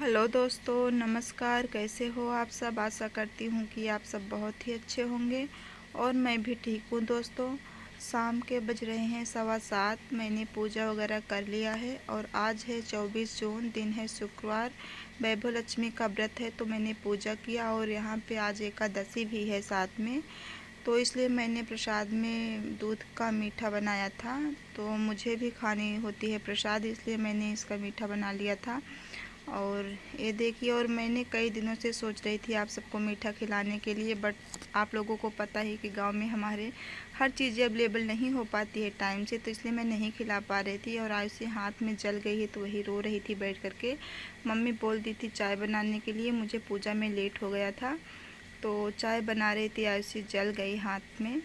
Hello दोस्तों, नमस्कार। कैसे हो आप सब? आशा करती हूँ कि आप सब बहुत ही अच्छे होंगे और मैं भी ठीक हूँ। दोस्तों, शाम के बज रहे हैं 7:15। मैंने पूजा वगैरह कर लिया है और आज है 24 जून, दिन है शुक्रवार। वैभव लक्ष्मी का व्रत है तो मैंने पूजा किया और यहाँ पे आज एकादशी भी है साथ में। तो इसलिए मैंने प्रसाद में दूध का मीठा बनाया था। तो मुझे भी खानी होती है प्रसाद, इसलिए मैंने इसका मीठा बना लिया था। और ये देखिए, और मैंने कई दिनों से सोच रही थी आप सबको मीठा खिलाने के लिए, बट आप लोगों को पता ही कि गांव में हमारे हर चीज़ें अवेलेबल नहीं हो पाती है टाइम से, तो इसलिए मैं नहीं खिला पा रही थी। और आयुषी हाथ में जल गई है तो वही रो रही थी बैठ करके। मम्मी बोल दी थी चाय बनाने के लिए, मुझे पूजा में लेट हो गया था तो चाय बना रही थी, आयुषी जल गई हाथ में,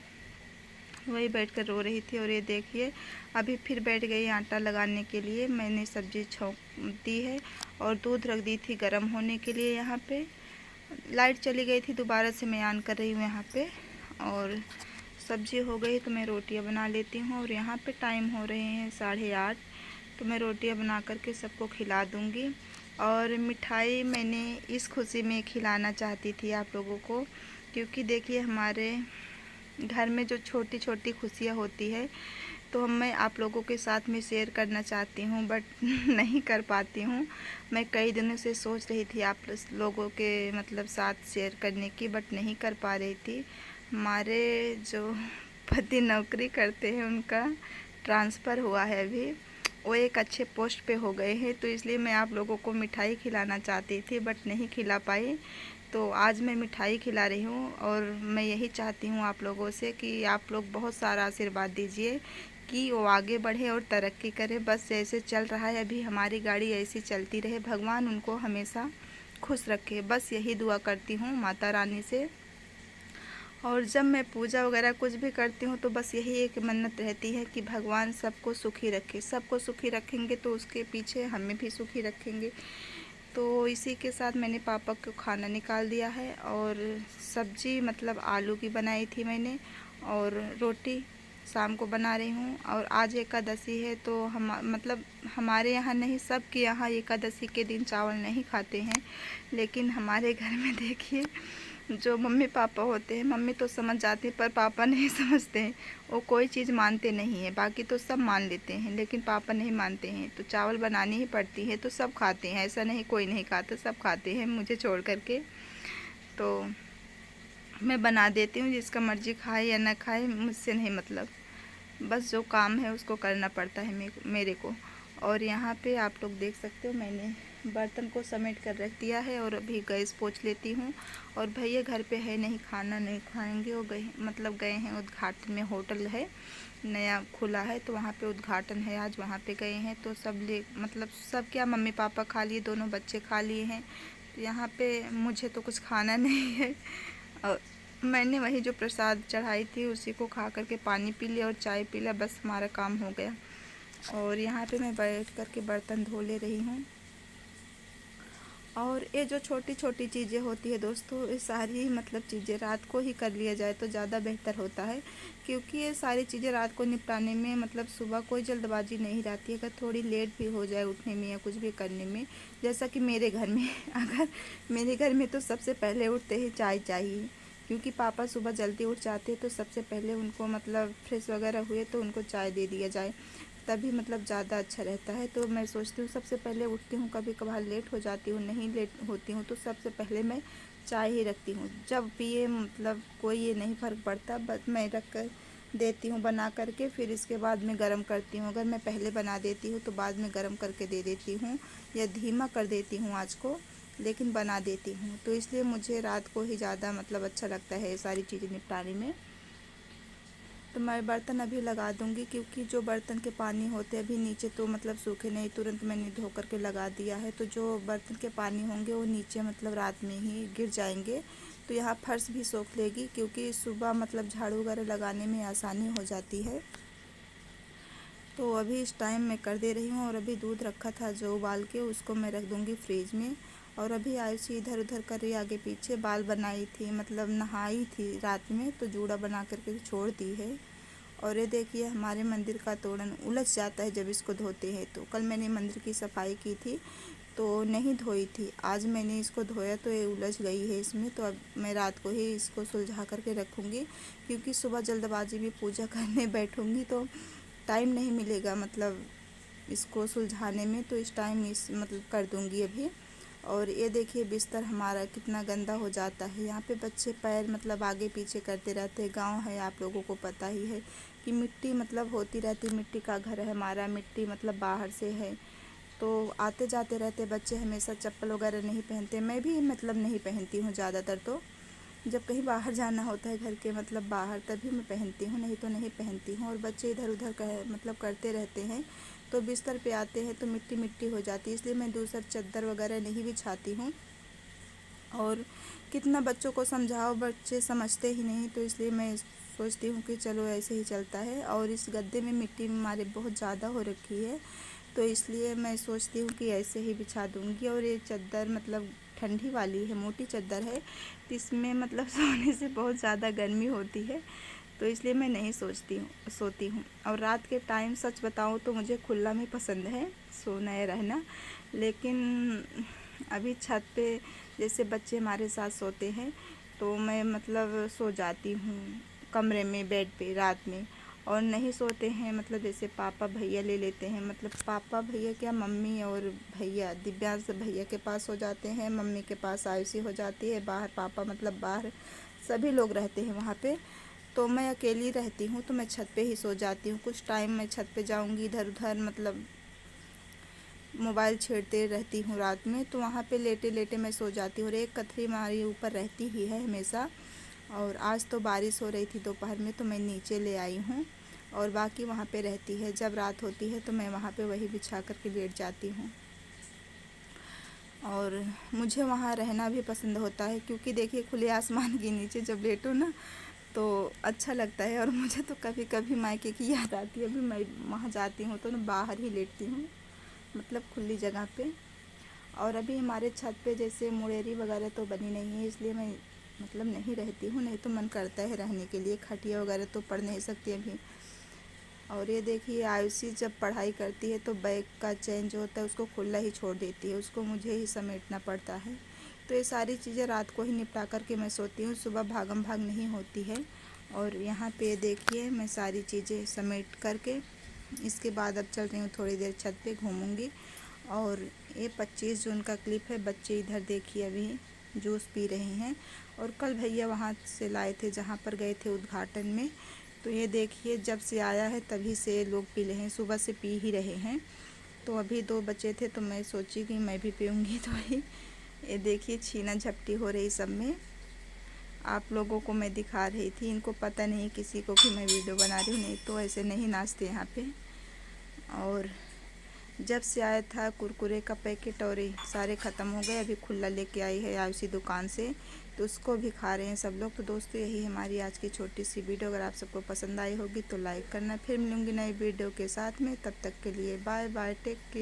वही बैठकर रो रही थी। और ये देखिए, अभी फिर बैठ गई आटा लगाने के लिए। मैंने सब्जी छोंक दी है और दूध रख दी थी गर्म होने के लिए। यहाँ पे लाइट चली गई थी, दोबारा से मैं ऑन कर रही हूँ यहाँ पे। और सब्जी हो गई तो मैं रोटियाँ बना लेती हूँ। और यहाँ पे टाइम हो रहे हैं 8:30, तो मैं रोटियाँ बना करके सबको खिला दूँगी। और मिठाई मैंने इस खुशी में खिलाना चाहती थी आप लोगों को, क्योंकि देखिए हमारे घर में जो छोटी छोटी खुशियाँ होती है तो मैं आप लोगों के साथ में शेयर करना चाहती हूँ, बट नहीं कर पाती हूँ। मैं कई दिनों से सोच रही थी आप लोगों के मतलब साथ शेयर करने की, बट नहीं कर पा रही थी। हमारे जो पति नौकरी करते हैं उनका ट्रांसफ़र हुआ है अभी, वो एक अच्छे पोस्ट पे हो गए हैं, तो इसलिए मैं आप लोगों को मिठाई खिलाना चाहती थी बट नहीं खिला पाई। तो आज मैं मिठाई खिला रही हूँ और मैं यही चाहती हूँ आप लोगों से कि आप लोग बहुत सारा आशीर्वाद दीजिए कि वो आगे बढ़े और तरक्की करे। बस जैसे चल रहा है अभी हमारी गाड़ी ऐसी चलती रहे, भगवान उनको हमेशा खुश रखे, बस यही दुआ करती हूँ माता रानी से। और जब मैं पूजा वगैरह कुछ भी करती हूँ तो बस यही एक मन्नत रहती है कि भगवान सबको सुखी रखे। सबको सुखी रखेंगे तो उसके पीछे हमें भी सुखी रखेंगे। तो इसी के साथ मैंने पापा को खाना निकाल दिया है और सब्जी मतलब आलू की बनाई थी मैंने, और रोटी शाम को बना रही हूँ। और आज एकादशी है तो हम मतलब हमारे यहाँ नहीं, सबके यहाँ एकादशी के दिन चावल नहीं खाते हैं, लेकिन हमारे घर में देखिए जो मम्मी पापा होते हैं, मम्मी तो समझ जाते हैं पर पापा नहीं समझते हैं। वो कोई चीज़ मानते नहीं है, बाकी तो सब मान लेते हैं लेकिन पापा नहीं मानते हैं, तो चावल बनानी ही पड़ती है। तो सब खाते हैं, ऐसा नहीं कोई नहीं खाता, सब खाते हैं मुझे छोड़ करके। तो मैं बना देती हूँ, जिसका मर्जी खाए या ना खाए मुझसे नहीं मतलब, बस जो काम है उसको करना पड़ता है मेरे को। और यहाँ पे आप लोग देख सकते हो मैंने बर्तन को समेट कर रख दिया है और अभी गैस पोंछ लेती हूँ। और भैया घर पे है नहीं, खाना नहीं खाएंगे, वो गए मतलब गए हैं उद्घाटन में, होटल है नया खुला है तो वहाँ पे उद्घाटन है आज, वहाँ पे गए हैं। तो सब ले मतलब सब क्या, मम्मी पापा खा लिए, दोनों बच्चे खा लिए हैं, तो यहाँ पे मुझे तो कुछ खाना नहीं है। और मैंने वही जो प्रसाद चढ़ाई थी उसी को खा करके पानी पी लिया और चाय पी लिया, बस हमारा काम हो गया। और यहाँ पे मैं बैठ कर के बर्तन धो ले रही हूँ। और ये जो छोटी छोटी चीज़ें होती है दोस्तों, ये सारी मतलब चीज़ें रात को ही कर लिया जाए तो ज़्यादा बेहतर होता है, क्योंकि ये सारी चीज़ें रात को निपटाने में मतलब सुबह कोई जल्दबाजी नहीं रहती है। अगर थोड़ी लेट भी हो जाए उठने में या कुछ भी करने में, जैसा कि मेरे घर में अगर मेरे घर में तो सबसे पहले उठते ही चाय चाहिए, क्योंकि पापा सुबह जल्दी उठ जाते तो सबसे पहले उनको मतलब फ्रेश वगैरह हुए तो उनको चाय दे दिया जाए, तभी मतलब ज़्यादा अच्छा रहता है। तो मैं सोचती हूँ सबसे पहले उठती हूँ, कभी कभार लेट हो जाती हूँ, नहीं लेट होती हूँ तो सबसे पहले मैं चाय ही रखती हूँ। जब पिए मतलब कोई ये नहीं फ़र्क पड़ता, बस मैं रख कर देती हूँ बना करके, फिर इसके बाद में गर्म करती हूँ। अगर मैं पहले बना देती हूँ तो बाद में गर्म करके दे देती हूँ या धीमा कर देती हूँ आँच को, लेकिन बना देती हूँ। तो इसलिए मुझे रात को ही ज़्यादा मतलब अच्छा लगता है ये सारी चीज़ें निपटाने में। तो मैं बर्तन अभी लगा दूंगी, क्योंकि जो बर्तन के पानी होते हैं अभी नीचे तो मतलब सूखे नहीं, तुरंत मैंने धो करके लगा दिया है, तो जो बर्तन के पानी होंगे वो नीचे मतलब रात में ही गिर जाएंगे, तो यहाँ फर्श भी सोख लेगी, क्योंकि सुबह मतलब झाड़ू वगैरह लगाने में आसानी हो जाती है। तो अभी इस टाइम मैं कर दे रही हूँ। और अभी दूध रखा था जो उबाल के, उसको मैं रख दूँगी फ्रिज में। और अभी आयुषी इधर उधर कर रही, आगे पीछे बाल बनाई थी, मतलब नहाई थी रात में तो जूड़ा बना करके छोड़ दी है। और ये देखिए हमारे मंदिर का तोरण उलझ जाता है जब इसको धोते हैं। तो कल मैंने मंदिर की सफाई की थी, तो तो नहीं धोई थी। आज मैंने इसको धोया तो ये उलझ गई है इसमें, तो अब मैं रात को ही इसको सुलझा करके रखूँगी, क्योंकि सुबह जल्दबाजी में पूजा करने बैठूँगी तो टाइम नहीं मिलेगा मतलब इसको सुलझाने में, तो इस टाइम इस मतलब कर दूँगी अभी। और ये देखिए बिस्तर हमारा कितना गंदा हो जाता है। यहाँ पे बच्चे पैर मतलब आगे पीछे करते रहते हैं। गांव है, आप लोगों को पता ही है कि मिट्टी मतलब होती रहती, मिट्टी का घर है हमारा, मिट्टी मतलब बाहर से है, तो आते जाते रहते बच्चे, हमेशा चप्पल वगैरह नहीं पहनते। मैं भी मतलब नहीं पहनती हूँ ज़्यादातर, तो जब कहीं बाहर जाना होता है घर के मतलब बाहर तभी मैं पहनती हूँ, नहीं तो नहीं पहनती हूँ। और बच्चे इधर उधर मतलब करते रहते हैं, तो बिस्तर पे आते हैं तो मिट्टी मिट्टी हो जाती है, इसलिए मैं दूसरा चादर वगैरह नहीं बिछाती हूँ। और कितना बच्चों को समझाओ, बच्चे समझते ही नहीं, तो इसलिए मैं सोचती हूँ कि चलो ऐसे ही चलता है। और इस गद्दे में मिट्टी हमारे बहुत ज़्यादा हो रखी है, तो इसलिए मैं सोचती हूँ कि ऐसे ही बिछा दूँगी। और ये चादर मतलब ठंडी वाली है, मोटी चादर है, तो इसमें मतलब सोने से बहुत ज़्यादा गर्मी होती है, तो इसलिए मैं नहीं सोती हूँ। और रात के टाइम सच बताऊँ तो मुझे खुला में पसंद है सोना या रहना, लेकिन अभी छत पे जैसे बच्चे हमारे साथ सोते हैं तो मैं मतलब सो जाती हूँ कमरे में, बेड पे रात में। और नहीं सोते हैं मतलब जैसे पापा भैया ले लेते हैं, मतलब पापा भैया क्या, मम्मी और भैया, दिव्यांश भैया के पास हो जाते हैं, मम्मी के पास आयुषी हो जाती है बाहर, पापा मतलब बाहर, सभी लोग रहते हैं वहाँ पे। तो मैं अकेली रहती हूँ तो मैं छत पे ही सो जाती हूँ। कुछ टाइम मैं छत पे जाऊँगी, इधर उधर मतलब मोबाइल छेड़ते रहती हूँ रात में, तो वहाँ पे लेटे लेटे मैं सो जाती हूँ। और एक कथरी हमारी ऊपर रहती ही है हमेशा, और आज तो बारिश हो रही थी दोपहर में तो मैं नीचे ले आई हूँ, और बाकी वहाँ पे रहती है। जब रात होती है तो मैं वहाँ पे वही बिछा कर के लेट जाती हूँ। और मुझे वहाँ रहना भी पसंद होता है, क्योंकि देखिए खुले आसमान के नीचे जब लेटो ना तो अच्छा लगता है। और मुझे तो कभी कभी मायके की याद आती है, अभी मैं वहाँ जाती हूँ तो ना बाहर ही लेटती हूँ, मतलब खुली जगह पे। और अभी हमारे छत पे जैसे मुड़ेरी वगैरह तो बनी नहीं है, इसलिए मैं मतलब नहीं रहती हूँ, नहीं तो मन करता है रहने के लिए। खटिया वगैरह तो पढ़ नहीं सकती अभी। और ये देखिए आयुषी जब पढ़ाई करती है तो बैग का चेन जो होता है उसको खुला ही छोड़ देती है, उसको मुझे ही समेटना पड़ता है। तो ये सारी चीज़ें रात को ही निपटा करके मैं सोती हूँ, सुबह भागम भाग नहीं होती है। और यहाँ पे देखिए मैं सारी चीज़ें समेट करके इसके बाद अब चल रही हूँ थोड़ी देर छत पे घूमूंगी। और ये 25 जून का क्लिप है, बच्चे इधर देखिए अभी जूस पी रहे हैं। और कल भैया वहाँ से लाए थे जहाँ पर गए थे उद्घाटन में, तो ये देखिए जब से आया है तभी से लोग पी रहे हैं, सुबह से पी ही रहे हैं। तो अभी 2 बचे थे तो मैं सोची कि मैं भी पीऊँगी थोड़ी। ये देखिए छीना झपटी हो रही सब में, आप लोगों को मैं दिखा रही थी, इनको पता नहीं किसी को कि मैं वीडियो बना रही हूँ, नहीं तो ऐसे नहीं नाचते यहाँ पे। और जब से आया था कुरकुरे का पैकेट और ये सारे ख़त्म हो गए, अभी खुला लेके आई है उसी दुकान से, तो उसको भी खा रहे हैं सब लोग। तो दोस्तों यही हमारी आज की छोटी सी वीडियो, अगर आप सबको पसंद आई होगी तो लाइक करना। फिर मिलूँगी नई वीडियो के साथ में, तब तक के लिए बाय बाय, टेक केयर।